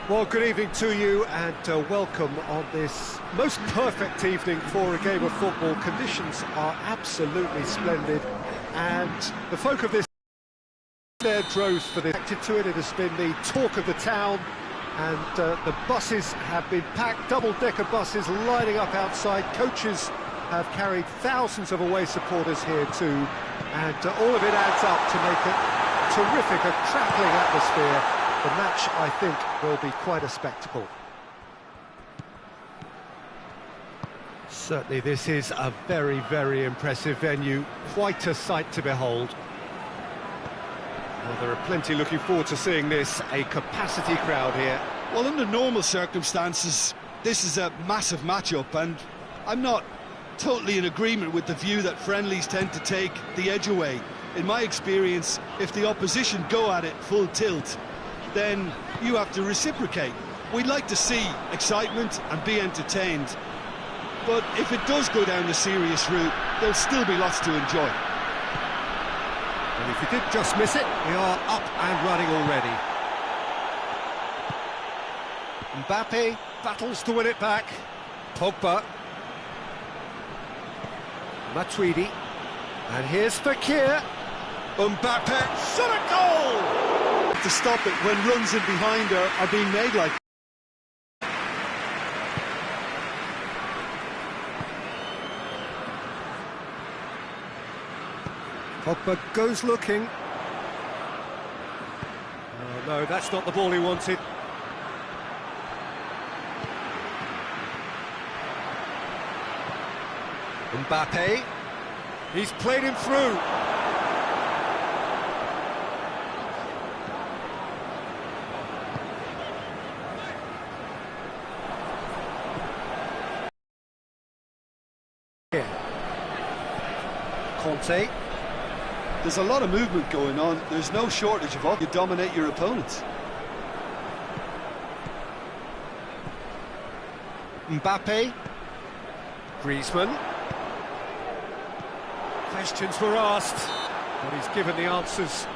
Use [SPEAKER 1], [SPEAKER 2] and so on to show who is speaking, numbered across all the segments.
[SPEAKER 1] Well, good evening to you and welcome on this most perfect evening for a game of football. Conditions are absolutely splendid and the folk of this their droves for this. Connected to it, it has been the talk of the town and the buses have been packed, double-decker buses lining up outside. Coaches have carried thousands of away supporters here too, and all of it adds up to make a terrific, a crackling atmosphere. The match, I think, will be quite a spectacle. Certainly this is a very, very impressive venue, quite a sight to behold. Well, there are plenty looking forward to seeing this, a capacity crowd here.
[SPEAKER 2] Well, under normal circumstances, this is a massive matchup, and I'm not totally in agreement with the view that friendlies tend to take the edge away. In my experience, if the opposition go at it full tilt, then you have to reciprocate. We'd like to see excitement and be entertained, but if it does go down the serious route, there'll still be lots to enjoy.
[SPEAKER 1] And if you did just miss it, we are up and running already. Mbappe battles to win it back. Pogba. Matuidi. And here's Fekir. Mbappe, shot a goal!
[SPEAKER 2] To stop it when runs in behind are being made like.
[SPEAKER 1] Pogba goes looking. Oh no, that's not the ball he wanted. Mbappe, he's played him through. Conte.
[SPEAKER 2] There's a lot of movement going on. There's no shortage of you dominate your opponents.
[SPEAKER 1] Mbappe. Griezmann. Questions were asked, but he's given the answers.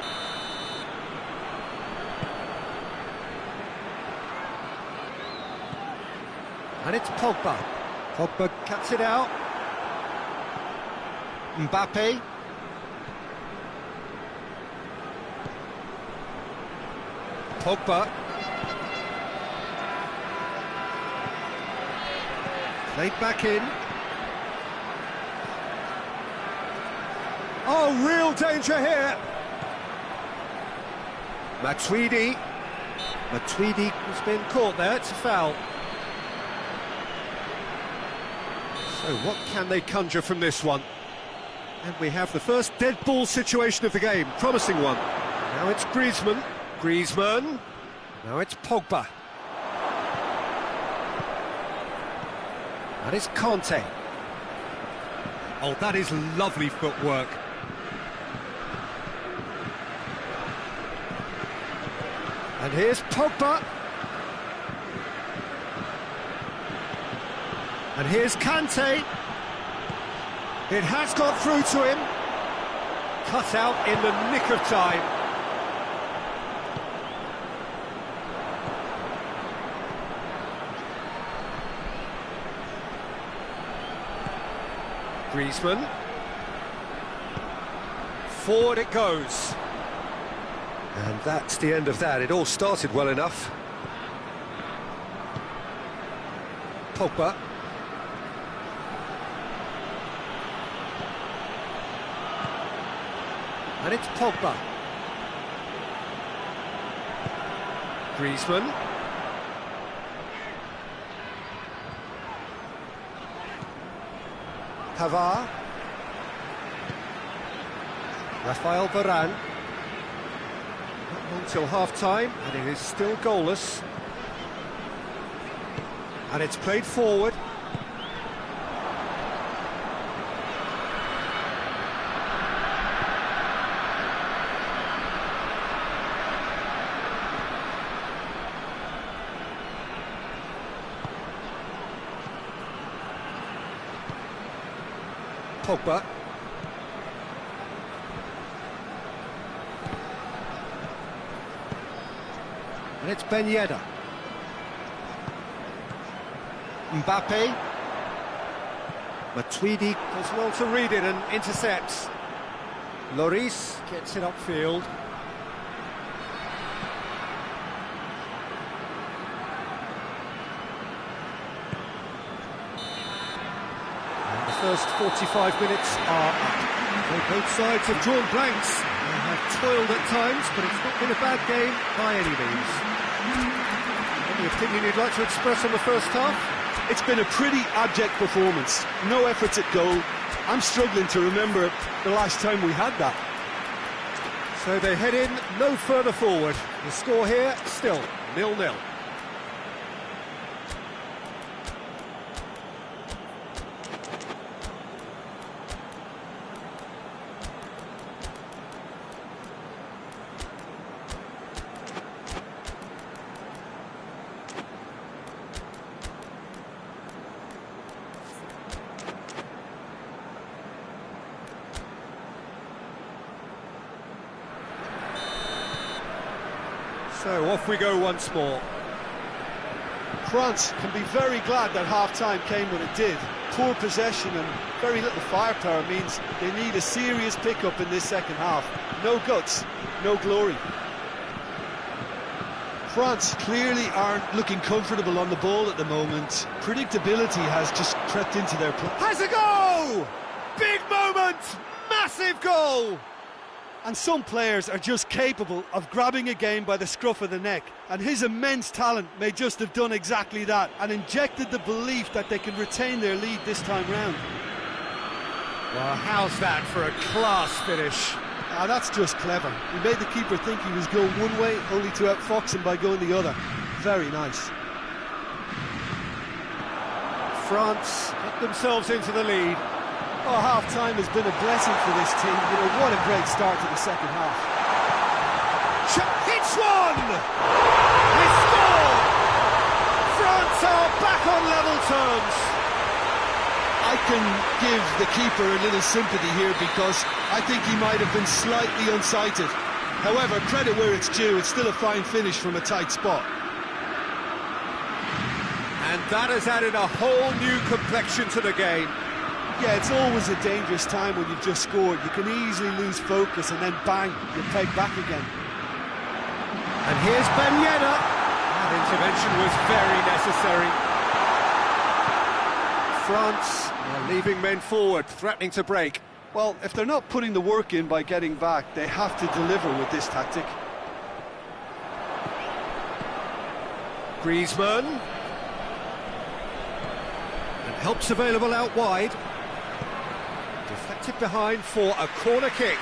[SPEAKER 1] And it's Pogba. Pogba cuts it out. Mbappe. Pogba. Played back in. Oh, real danger here. Matuidi. Matuidi has been caught there, it's a foul. So what can they conjure from this one? And we have the first dead ball situation of the game, promising one. Now it's Griezmann. Griezmann. Now it's Pogba. And it's Conte. Oh, that is lovely footwork. And here's Pogba. And here's Kante. It has got through to him. Cut out in the nick of time. Griezmann. Forward it goes. And that's the end of that. It all started well enough. Pogba. And it's Pogba. Griezmann. Pavard. Rafael Varane. Not long till half-time, and it is still goalless. And it's played forward. Pogba. And it's Ben Yedder. Mbappe. Matuidi does well to read it and intercepts. Lloris gets it upfield. And the first 45 minutes are up. So both sides have drawn blanks. They have toiled at times, but it's not been a bad game by any means. Any opinion you'd like to express on the first half?
[SPEAKER 2] It's been a pretty abject performance. No efforts at goal. I'm struggling to remember the last time we had that.
[SPEAKER 1] So they head in no further forward. The score here still 0-0. So off we go once more.
[SPEAKER 2] France can be very glad that half-time came when it did. Poor possession and very little firepower means they need a serious pickup in this second half. No guts, no glory. France clearly aren't looking comfortable on the ball at the moment. Predictability has just crept into their play.
[SPEAKER 1] Has a goal! Big moment! Massive goal!
[SPEAKER 2] And some players are just capable of grabbing a game by the scruff of the neck, and his immense talent may just have done exactly that and injected the belief that they can retain their lead this time round.
[SPEAKER 1] Well, how's that for a class finish?
[SPEAKER 2] That's just clever. He made the keeper think he was going one way, only to outfox him by going the other. Very nice.
[SPEAKER 1] France get themselves into the lead.
[SPEAKER 2] Oh, half-time has been a blessing for this team. You know, what a great start to the second half.
[SPEAKER 1] Hits one! They score! France are back on level terms.
[SPEAKER 2] I can give the keeper a little sympathy here because I think he might have been slightly unsighted. However, credit where it's due, it's still a fine finish from a tight spot.
[SPEAKER 1] And that has added a whole new complexion to the game.
[SPEAKER 2] Yeah, it's always a dangerous time when you've just scored. You can easily lose focus and then bang, you're pegged back again.
[SPEAKER 1] And here's Ben Yedder. That intervention was very necessary. France are leaving men forward, threatening to break.
[SPEAKER 2] Well, if they're not putting the work in by getting back, they have to deliver with this tactic.
[SPEAKER 1] Griezmann. And help's available out wide. Deflected behind for a corner kick.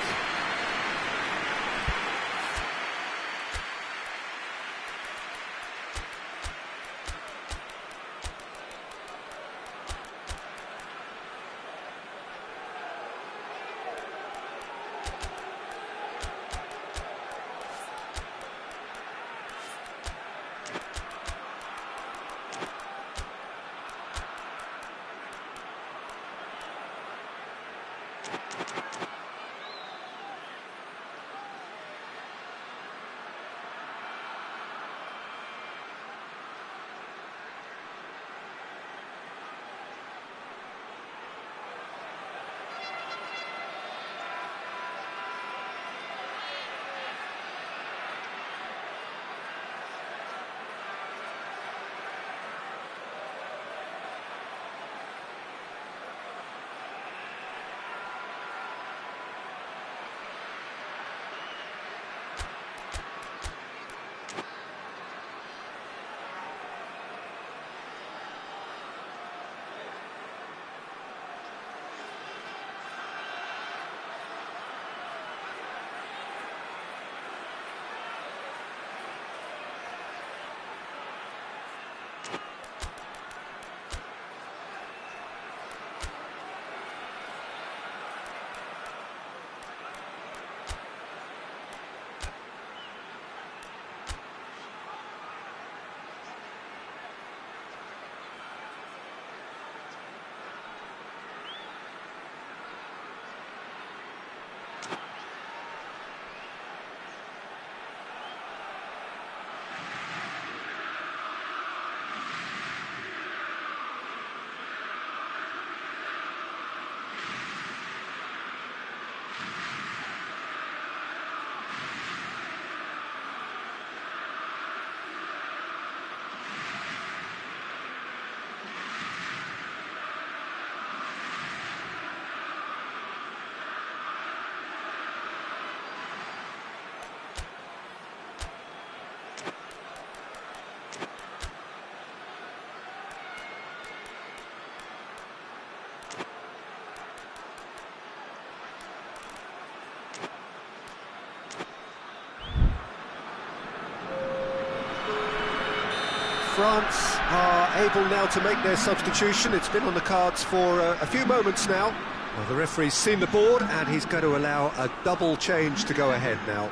[SPEAKER 1] France are able now to make their substitution. It's been on the cards for a few moments now. Well, the referee's seen the board and he's going to allow a double change to go ahead now.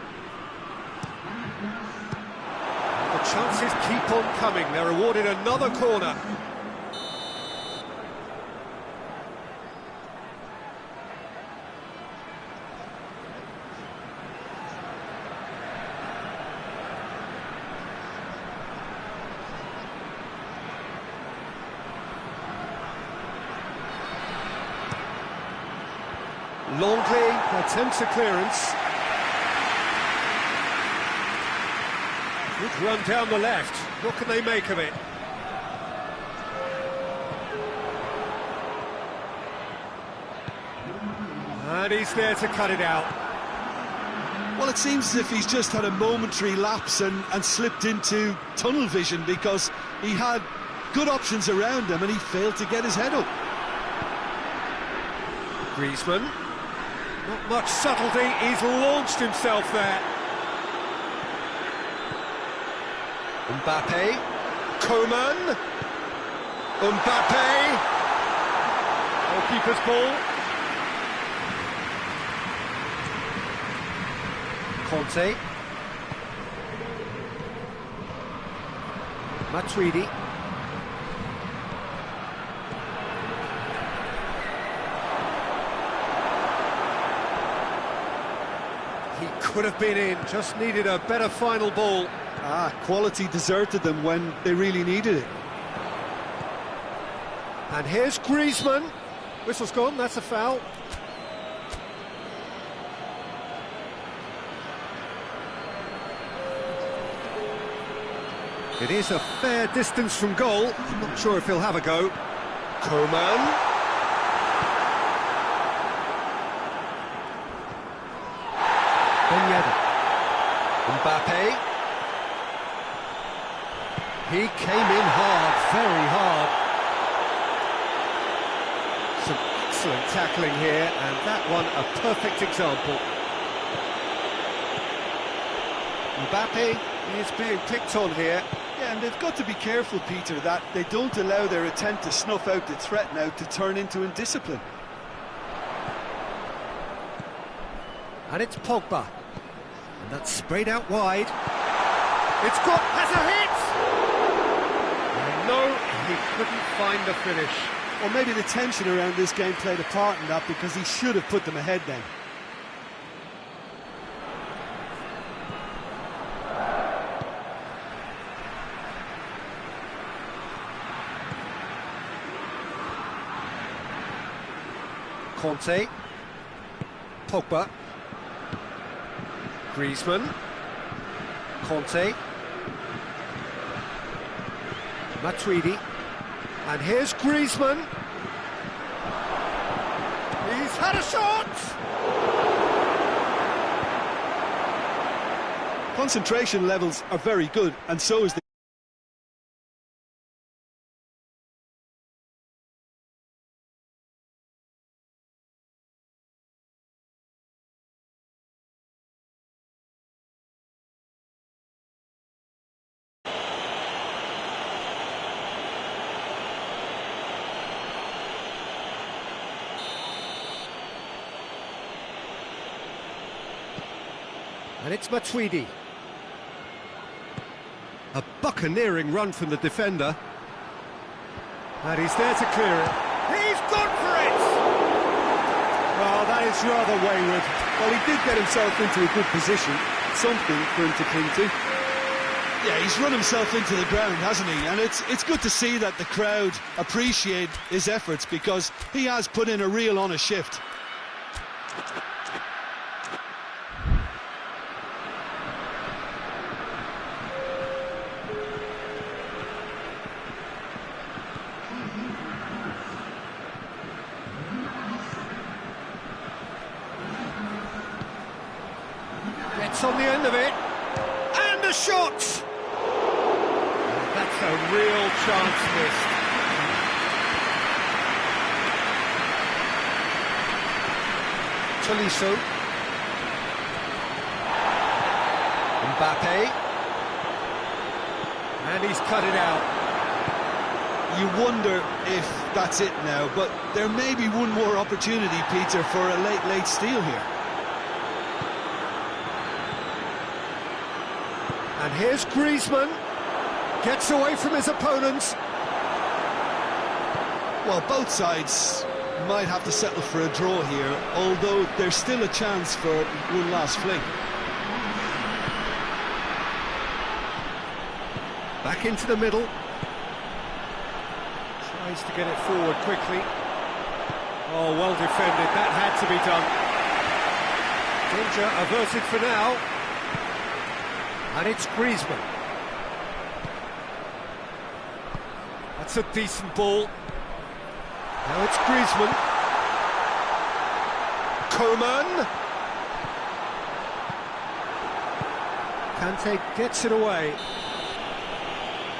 [SPEAKER 1] The chances keep on coming. They're awarded another corner. Longley attempts a clearance. Good run down the left. What can they make of it? And he's there to cut it out.
[SPEAKER 2] Well, it seems as if he's just had a momentary lapse and slipped into tunnel vision, because he had good options around him and he failed to get his head up.
[SPEAKER 1] Griezmann. Not much subtlety, he's launched himself there. Mbappe, Coman, Mbappe, goalkeeper's ball. Conte, Matuidi. He could have been in, just needed a better final ball.
[SPEAKER 2] Quality deserted them when they really needed it.
[SPEAKER 1] And here's Griezmann. Whistle's gone, that's a foul. It is a fair distance from goal. I'm not sure if he'll have a go. Coman. Mbappe. He came in hard, very hard. Some excellent tackling here, and that one a perfect example. Mbappe is being picked on here.
[SPEAKER 2] Yeah, and they've got to be careful, Peter, that they don't allow their attempt to snuff out the threat now to turn into indiscipline.
[SPEAKER 1] And it's Pogba. And that's sprayed out wide. It's got, has a hit! No, he couldn't find the finish.
[SPEAKER 2] Or maybe the tension around this game played a part in that, because he should have put them ahead then.
[SPEAKER 1] Conte, Pogba, Griezmann, Conte, Matuidi, and here's Griezmann. He's had a shot!
[SPEAKER 2] Concentration levels are very good, and so is the...
[SPEAKER 1] And it's Matuidi. A buccaneering run from the defender. And he's there to clear it. He's gone for it!
[SPEAKER 2] Well, that is rather wayward. Well, he did get himself into a good position. Something for him to cling to. Yeah, he's run himself into the ground, hasn't he? And it's good to see that the crowd appreciate his efforts, because he has put in a real honest shift.
[SPEAKER 1] Gets on the end of it, and a shot! That's a real chance missed. Tolisso. Mbappe. And he's cut it out.
[SPEAKER 2] you wonder if that's it now, but there may be one more opportunity, Peter, for a late steal here.
[SPEAKER 1] And here's Griezmann, gets away from his opponents.
[SPEAKER 2] Well, both sides might have to settle for a draw here, although there's still a chance for one last fling.
[SPEAKER 1] Back into the middle. Tries to get it forward quickly. Oh, well defended, that had to be done. Danger averted for now. And it's Griezmann. That's a decent ball. Now it's Griezmann. Coman. Kante gets it away.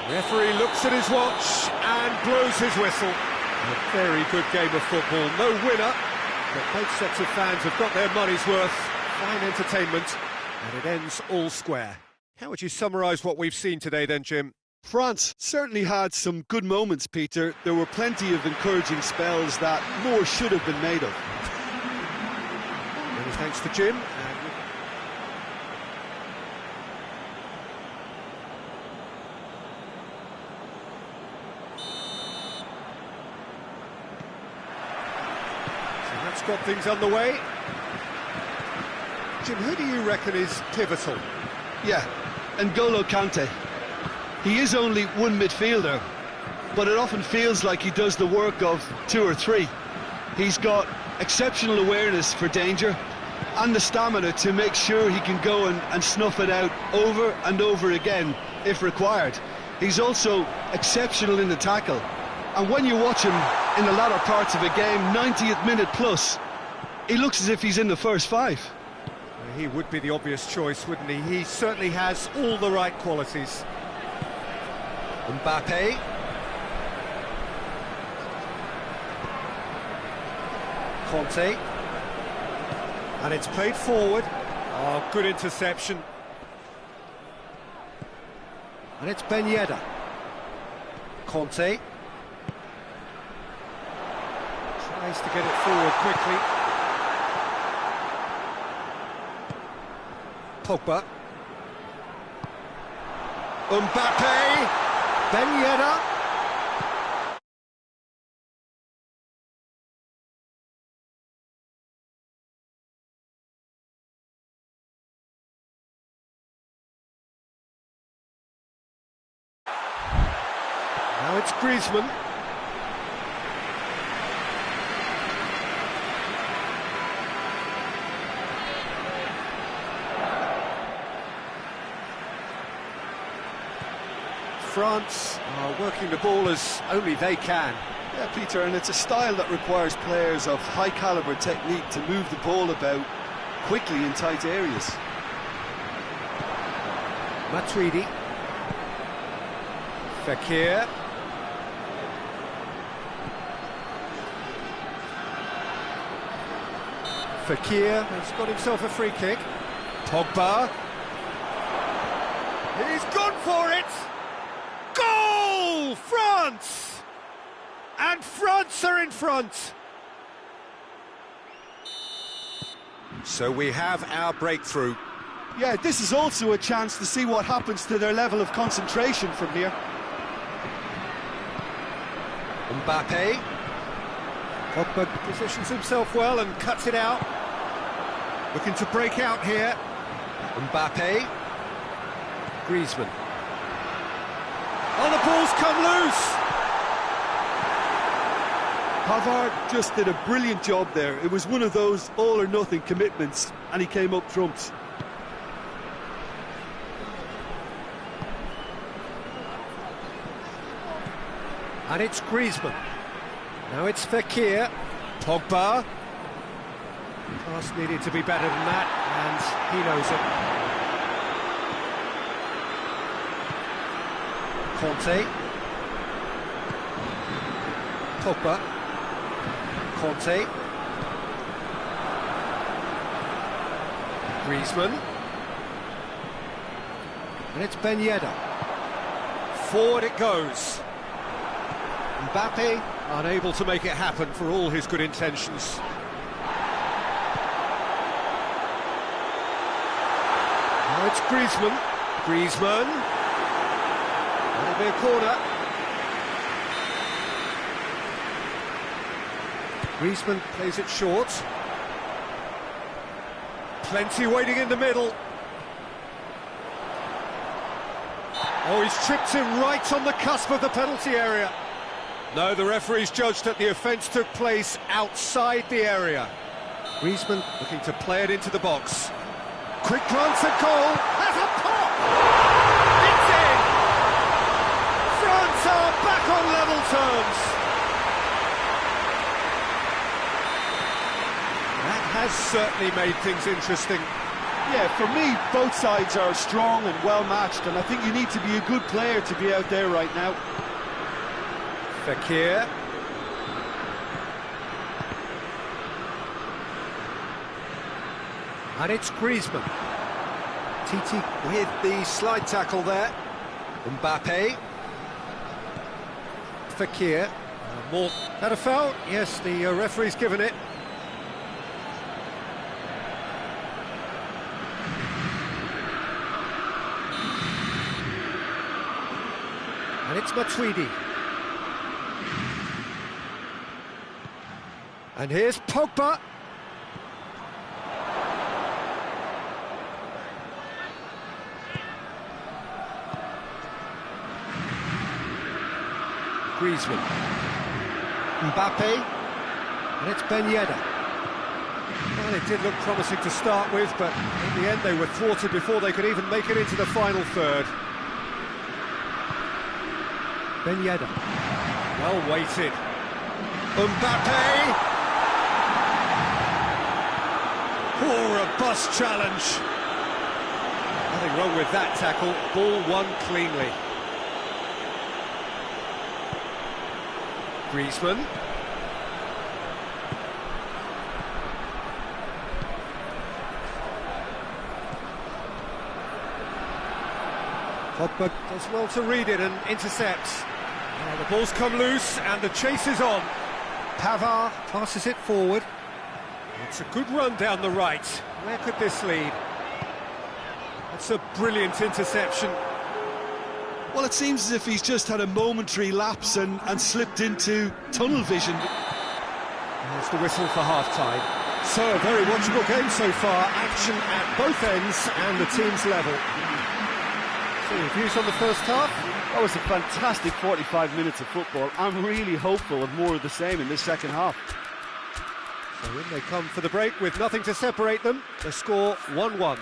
[SPEAKER 1] Referee looks at his watch and blows his whistle. A very good game of football. No winner, but both sets of fans have got their money's worth. Fine entertainment, and it ends all square. How would you summarise what we've seen today then, Jim?
[SPEAKER 2] France certainly had some good moments, Peter. There were plenty of encouraging spells that more should have been made of.
[SPEAKER 1] Many thanks to Jim. So that's got things underway. Jim, who do you reckon is pivotal?
[SPEAKER 2] Yeah, N'Golo Kante. He is only one midfielder, but it often feels like he does the work of two or three. He's got exceptional awareness for danger and the stamina to make sure he can go and snuff it out over and over again if required. He's also exceptional in the tackle, and when you watch him in the latter parts of a game, 90th minute plus, he looks as if he's in the first five.
[SPEAKER 1] He would be the obvious choice, wouldn't he? He certainly has all the right qualities. Mbappe. Conte. And it's played forward. Oh, good interception. And it's Ben Yedder. Conte. Tries to get it forward quickly. Pogba. Mbappe. Ben Yedder. Now it's Griezmann. France are working the ball as only they can.
[SPEAKER 2] Yeah, Peter, and it's a style that requires players of high-caliber technique to move the ball about quickly in tight areas.
[SPEAKER 1] Matuidi. Fekir. Fekir has got himself a free kick. Pogba. He's gone for it! Goal! France! And France are in front! So we have our breakthrough.
[SPEAKER 2] Yeah, this is also a chance to see what happens to their level of concentration from here.
[SPEAKER 1] Mbappe. Pogba positions himself well and cuts it out. Looking to break out here. Mbappe. Griezmann. Oh, the ball's come loose!
[SPEAKER 2] Pavard just did a brilliant job there. It was one of those all-or-nothing commitments, and he came up trumps.
[SPEAKER 1] And it's Griezmann. Now it's Fekir. Pogba. Pass needed to be better than that, and he knows it. Conte. Pogba. Conte. Griezmann. And it's Ben Yedder. Forward it goes. Mbappe unable to make it happen for all his good intentions. Now it's Griezmann. Griezmann. That'll be a corner. Griezmann plays it short. Plenty waiting in the middle. Oh, he's tripped him right on the cusp of the penalty area. No, the referee's judged that the offence took place outside the area. Griezmann looking to play it into the box. Quick glance at goal. Has a pop! It's in! France are back on level terms. That has certainly made things interesting.
[SPEAKER 2] Yeah, for me, both sides are strong and well matched, and I think you need to be a good player to be out there right now.
[SPEAKER 1] Fekir. And it's Griezmann. Titi with the slide tackle there. Mbappe. Fekir. More. Had a foul? Yes, the referee's given it. And it's Matuidi. And here's Pogba. Griezmann. Mbappe. And it's Ben Yedder. Well, it did look promising to start with, but in the end they were thwarted before they could even make it into the final third. Ben Yedder. Well weighted. Mbappe! Oh, robust challenge. Nothing wrong with that tackle. Ball won cleanly. Griezmann. Pogba does well to read it and intercepts. Now the ball's come loose and the chase is on. Pavard passes it forward. It's a good run down the right. Where could this lead? That's a brilliant interception.
[SPEAKER 2] Well, it seems as if he's just had a momentary lapse and slipped into tunnel vision.
[SPEAKER 1] There's the whistle for half-time. So, a very watchable game so far. Action at both ends and the team's level. So, your views on the first half?
[SPEAKER 3] That was a fantastic 45 minutes of football. I'm really hopeful of more of the same in this second half.
[SPEAKER 1] So in they come for the break with nothing to separate them. The score 1-1.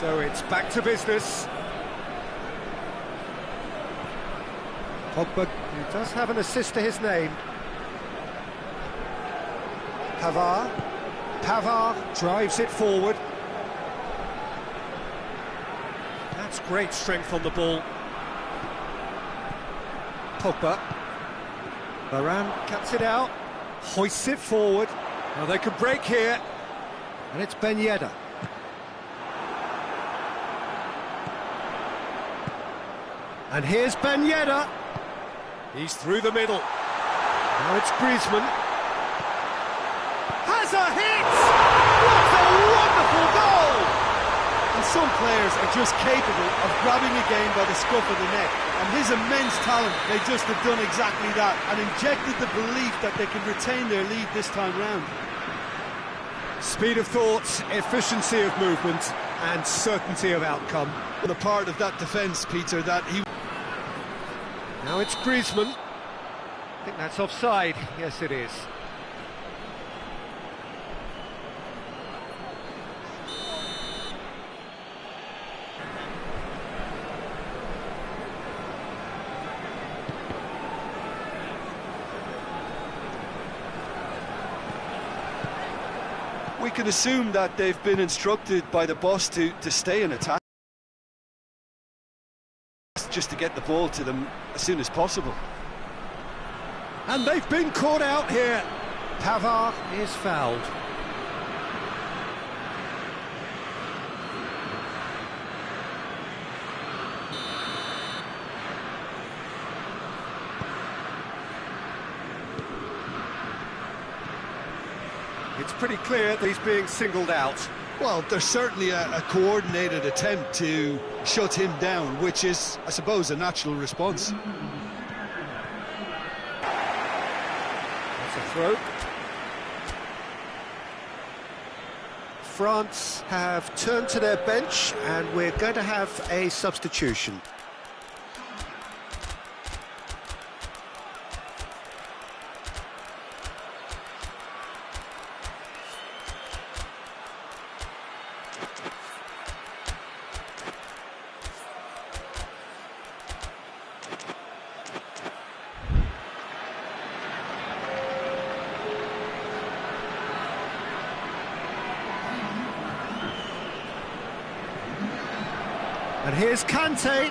[SPEAKER 1] So it's back to business. Pogba, who does have an assist to his name. Pavard drives it forward. That's great strength on the ball. Pogba. Varane cuts it out, hoists it forward. Now they could break here. And it's Ben Yedder. And here's Ben Yedder. He's through the middle. Now it's Griezmann. Has a hit! What a wonderful goal!
[SPEAKER 2] And some players are just capable of grabbing a game by the scruff of the neck. And his immense talent may just have done exactly that and injected the belief that they can retain their lead this time round.
[SPEAKER 1] Speed of thought, efficiency of movement and certainty of outcome.
[SPEAKER 2] The part of that defence, Peter, that he...
[SPEAKER 1] Now it's Griezmann. I think that's offside. Yes, it is.
[SPEAKER 2] we can assume that they've been instructed by the boss to stay in attack, just to get the ball to them as soon as possible.
[SPEAKER 1] And they've been caught out here. Pavard is fouled. It's pretty clear that he's being singled out.
[SPEAKER 2] Well, there's certainly a coordinated attempt to shut him down, which is, I suppose, a natural response.
[SPEAKER 1] That's a throw. France have turned to their bench, and we're going to have a substitution. And here's Kante.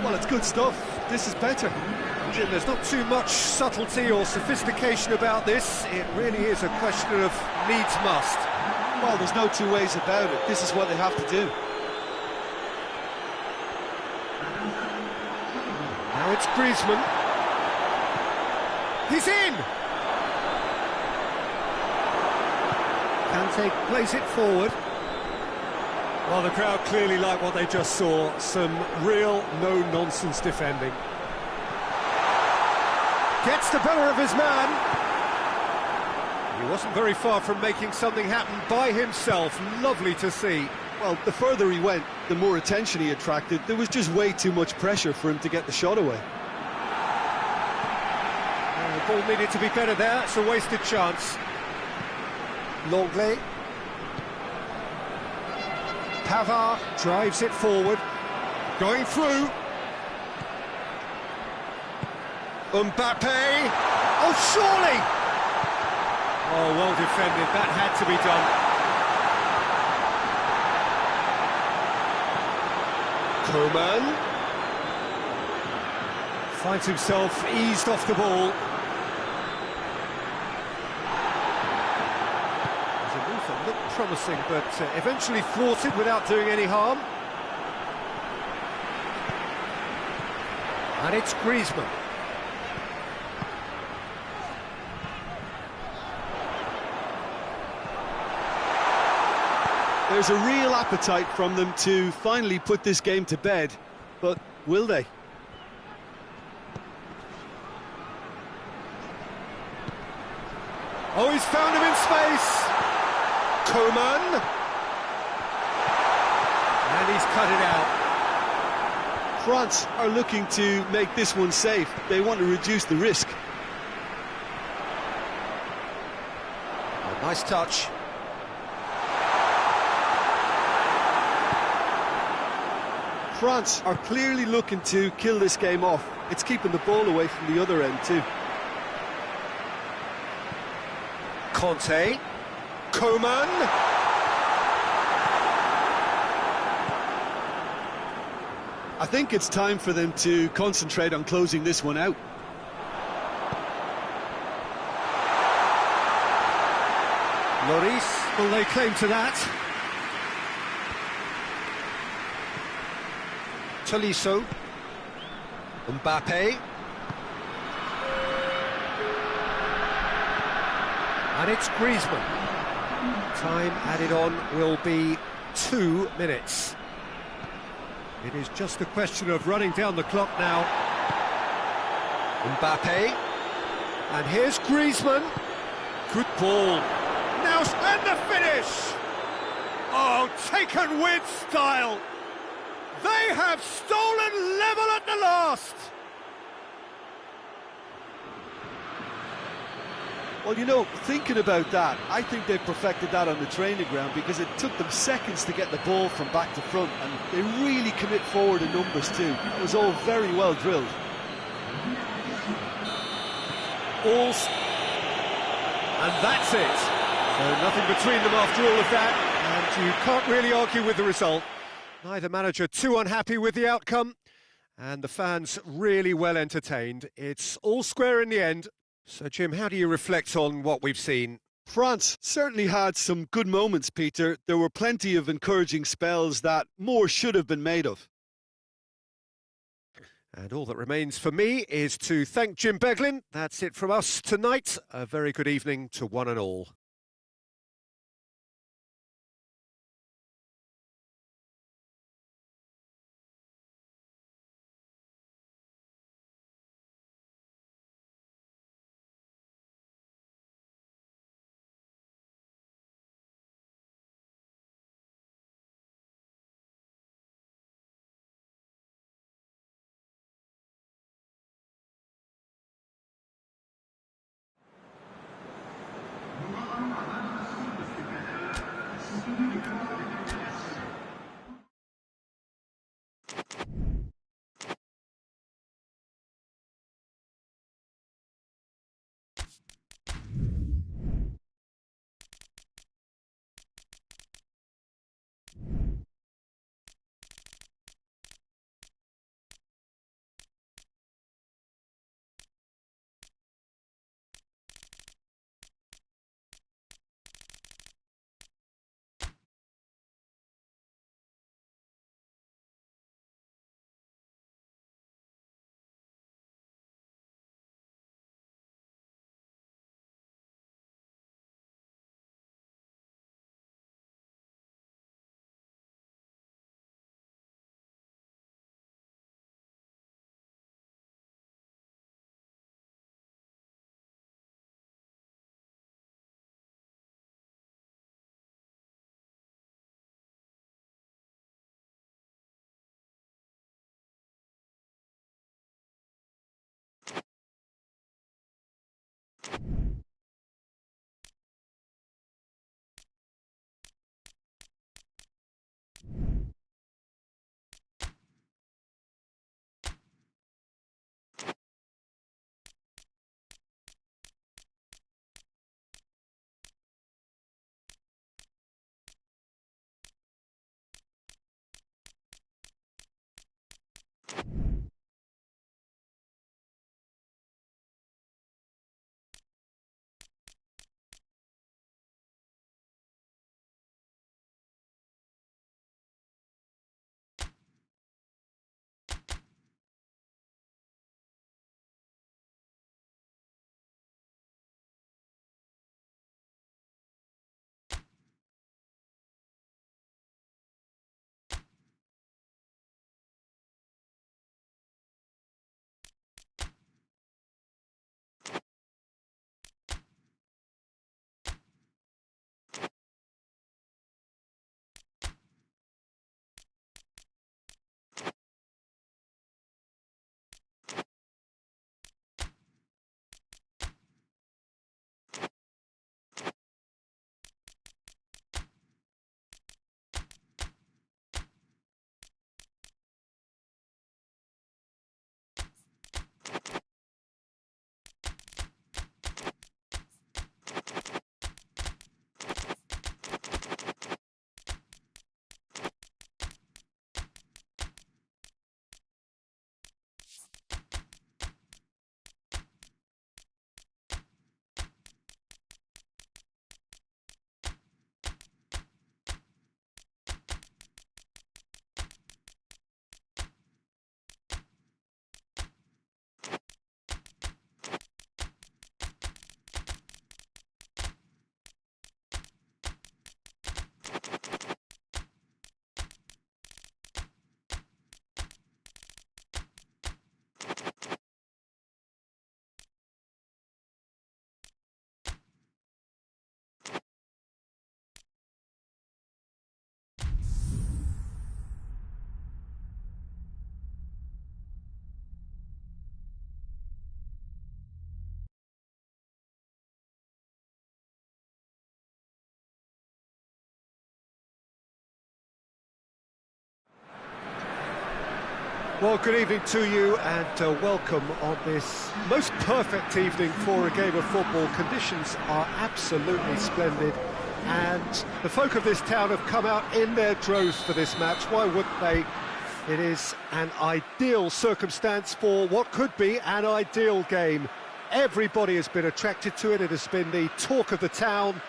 [SPEAKER 2] Well, it's good stuff. This is better.
[SPEAKER 1] Jim, there's not too much subtlety or sophistication about this. It really is a question of needs must.
[SPEAKER 2] Well, there's no two ways about it. This is what they have to do.
[SPEAKER 1] Now it's Griezmann. He's in! Kante plays it forward. Well, the crowd clearly like what they just saw. Some real no-nonsense defending. Gets the better of his man. He wasn't very far from making something happen by himself. Lovely to see.
[SPEAKER 2] Well, the further he went, the more attention he attracted. There was just way too much pressure for him to get the shot away.
[SPEAKER 1] The ball needed to be better there. It's a wasted chance. Longley. Pavard drives it forward. Going through. Mbappe. Oh, surely! Oh, well defended. That had to be done. Coman. Finds himself eased off the ball. Looked promising, but eventually thwarted without doing any harm. And it's Griezmann.
[SPEAKER 2] There's a real appetite from them to finally put this game to bed, but will they?
[SPEAKER 1] Oh, he's found him in space. Coman. And he's cut it out.
[SPEAKER 2] France are looking to make this one safe. They want to reduce the risk.
[SPEAKER 1] Oh, nice touch.
[SPEAKER 2] France are clearly looking to kill this game off. It's keeping the ball away from the other end too.
[SPEAKER 1] Kante. Coman.
[SPEAKER 2] I think it's time for them to concentrate on closing this one out.
[SPEAKER 1] Lloris will lay claim to that. Tolisso. Mbappe. And it's Griezmann. Time added on will be 2 minutes. It is just a question of running down the clock now. Mbappe. And here's Griezmann. Good ball. Now, and the finish! Oh, taken with style. They have stolen level at the last.
[SPEAKER 2] Well, you know, thinking about that, I think they've perfected that on the training ground because it took them seconds to get the ball from back to front, and they really commit forward in numbers too. It was all very well drilled.
[SPEAKER 1] And that's it. So nothing between them after all of that, and you can't really argue with the result. Neither manager too unhappy with the outcome, and the fans really well entertained. It's all square in the end. So, Jim, how do you reflect on what we've seen?
[SPEAKER 2] France certainly had some good moments, Peter. There were plenty of encouraging spells that more should have been made of.
[SPEAKER 1] And all that remains for me is to thank Jim Beglin. That's it from us tonight. A very good evening to one and all. Well, good evening to you and welcome on this most perfect evening for a game of football. Conditions are absolutely splendid and the folk of this town have come out in their droves for this match. Why wouldn't they? It is an ideal circumstance for what could be an ideal game. Everybody has been attracted to it. It has been the talk of the town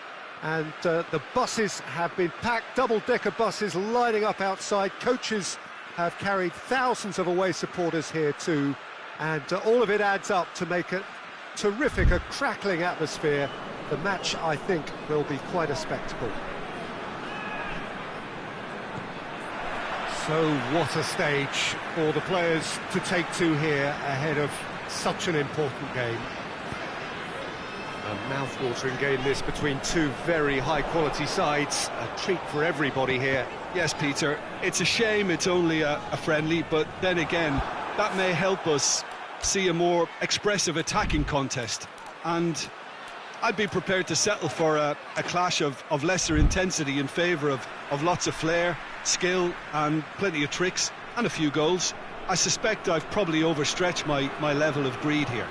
[SPEAKER 1] and the buses have been packed, double-decker buses lining up outside. Coaches have carried thousands of away supporters here too, and all of it adds up to make a terrific, a crackling atmosphere. The match, I think, will be quite a spectacle. So what a stage for the players to take to here ahead of such an important game. A mouth-watering game this between two very high-quality sides. A treat for everybody here.
[SPEAKER 2] Yes, Peter, it's a shame it's only a friendly, but then again, that may help us see a more expressive attacking contest. And I'd be prepared to settle for a clash of lesser intensity in favour of lots of flair, skill and plenty of tricks and a few goals. I suspect I've probably overstretched my level of greed here.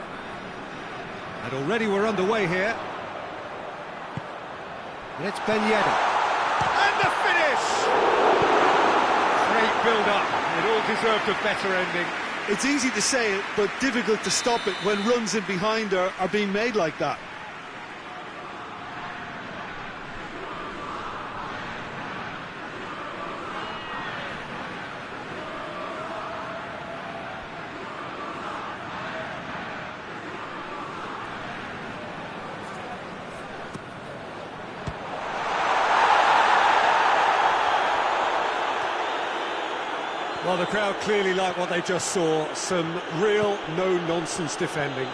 [SPEAKER 1] And already we're underway here. And it's Ben Yedder. And the finish! Great build-up. It all deserved a better ending.
[SPEAKER 2] It's easy to say it, but difficult to stop it when runs in behind are being made like that.
[SPEAKER 1] Well, the crowd clearly like what they just saw. Some real no-nonsense defending.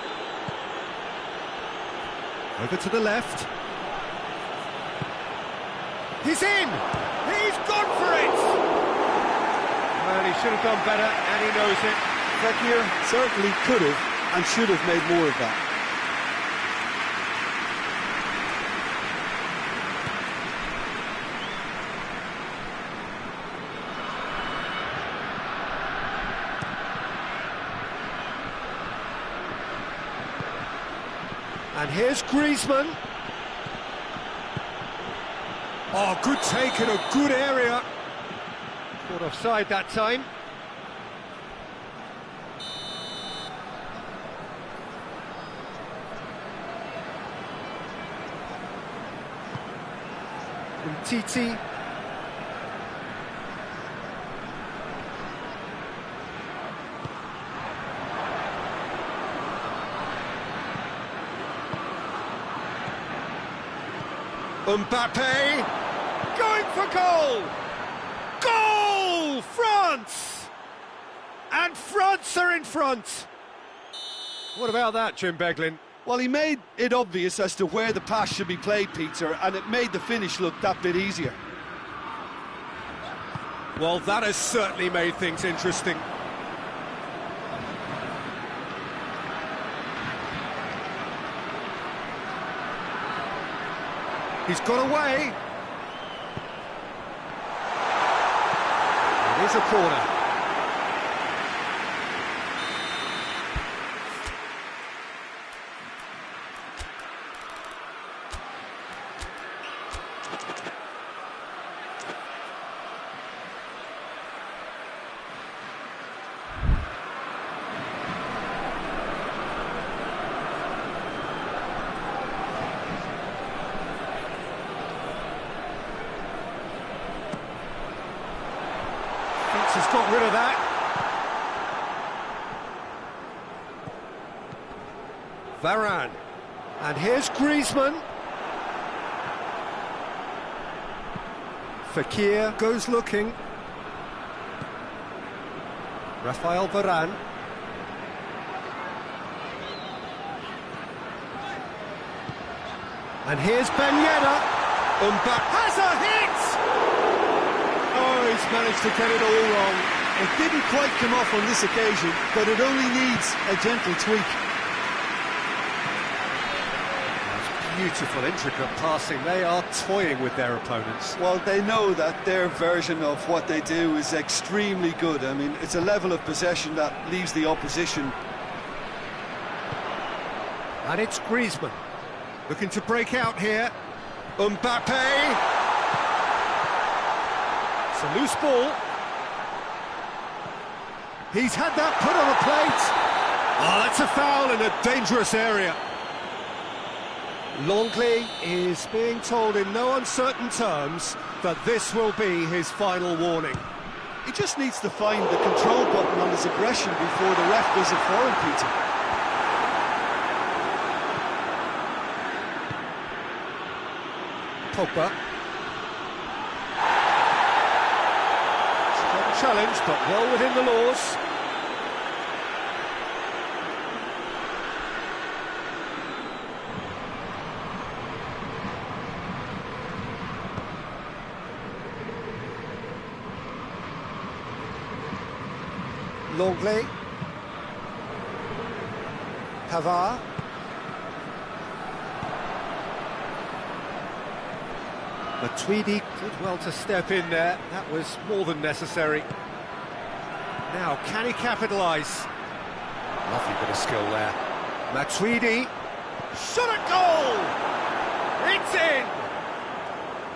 [SPEAKER 1] Over to the left. He's in! He's gone for it! Well, he should have done better, and he knows it.
[SPEAKER 2] Fekir certainly could have and should have made more of that.
[SPEAKER 1] And here's Griezmann. Oh, good take in a good area. Caught offside that time. And Titi. Mbappe, going for goal! Goal! France! And France are in front! What about that, Jim Beglin?
[SPEAKER 2] Well, he made it obvious as to where the pass should be played, Peter, and it made the finish look that bit easier.
[SPEAKER 1] Well, that has certainly made things interesting. He's got away. It is a corner. Has got rid of that. Varane. And here's Griezmann. Fekir goes looking. Rafael Varane. And here's Ben Yedder. Mbappe has a hit! Oh, he's managed to get it all wrong.
[SPEAKER 2] It didn't quite come off on this occasion, but it only needs a gentle tweak.
[SPEAKER 1] That's Beautiful, intricate passing. They are toying with their opponents.
[SPEAKER 2] Well, they know that their version of what they do is extremely good. I mean, it's a level of possession that leaves the opposition.
[SPEAKER 1] And it's Griezmann looking to break out here. Mbappe. It's a loose ball. He's had that put on a plate. Oh, that's a foul in a dangerous area. Longley is being told in no uncertain terms that this will be his final warning.
[SPEAKER 2] He just needs to find the control button on his aggression before the ref does it for him, Peter.
[SPEAKER 1] Pogba. Strong challenge, but well within the laws. Longley. Pavard. Matuidi did well to step in there. That was more than necessary. Now, can he capitalise? Lovely bit of skill there. Matuidi. Shot at goal! It's in!